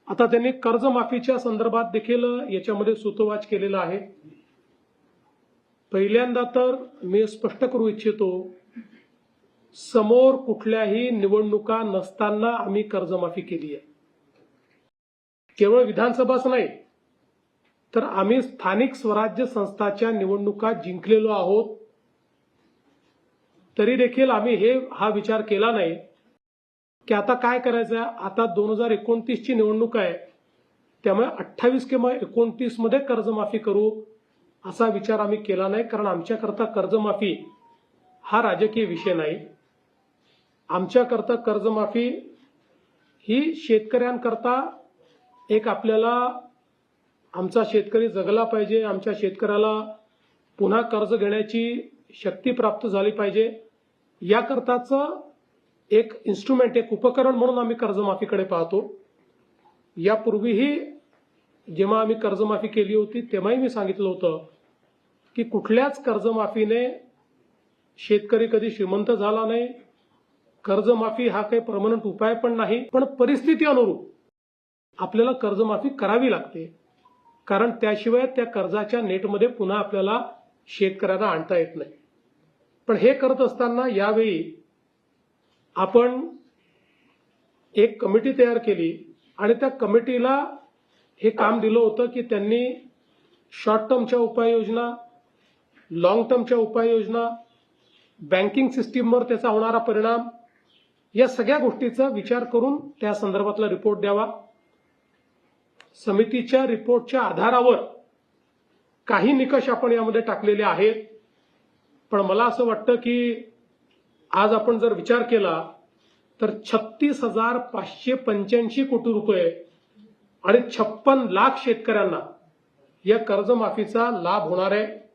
आता त्यांनी कर्जमाफीच्या संदर्भात देखील याच्यामध्ये सूतोवाच केलेला आहे। पहिल्यांदा तर मी स्पष्ट करू इच्छितो, समोर कुठल्याही निवडणुका नसताना आम्ही कर्जमाफी केली आहे। केवळ विधानसभाच नाही तर आम्ही स्थानिक स्वराज्य संस्थाच्या निवडणुका जिंकलेलो आहोत। तरी देखील आम्ही हा विचार केला नाही की आता काय करायचं, आता 2029 ची निवडणूक आहे, त्यामुळे 28 किंवा 29 मध्ये कर्जमाफी करू असा विचार आम्ही केला नाही। कारण आमच्याकरता कर्जमाफी हा राजकीय विषय नाही। आमच्याकरता कर्जमाफी ही शेतकऱ्यांकरता एक आपल्याला आमचा शेतकरी जगला पाहिजे, आमच्या शेतकऱ्याला पुन्हा कर्ज घेण्याची शक्ती प्राप्त झाली पाहिजे, याकरताचं एक इन्स्ट्रुमेंट, एक उपकरण म्हणून आम्ही कर्जमाफीकडे पाहतो। यापूर्वीही जेव्हा आम्ही कर्जमाफी केली होती तेव्हाही मी सांगितलं होतं की कुठल्याच कर्जमाफीने शेतकरी कधी श्रीमंत झाला नाही। कर्जमाफी हा काही परमनंट उपाय पण नाही, पण परिस्थिती अनुरूप आपल्याला कर्जमाफी करावी लागते, कारण त्याशिवाय त्या कर्जाच्या नेटमध्ये पुन्हा आपल्याला शेतकऱ्यांना आणता येत नाही। पण हे करत असताना यावेळी आपण एक कमिटी तयार केली आणि त्या कमिटीला हे काम दिलं होतं की त्यांनी शॉर्ट टर्मच्या उपाययोजना, लॉंग टर्मच्या उपाययोजना, बँकिंग सिस्टीमवर त्याचा होणारा परिणाम, या सगळ्या गोष्टीचा विचार करून त्या संदर्भातला रिपोर्ट द्यावा। समितीच्या रिपोर्टच्या आधारावर काही निकष आपण यामध्ये टाकलेले आहेत। पण मला असं वाटतं की आज आपण जर विचार केला तर 36,585 कोटी रुपये आणि 56 लाख शेतकऱ्यांना या कर्जमाफीचा लाभ होणार आहे।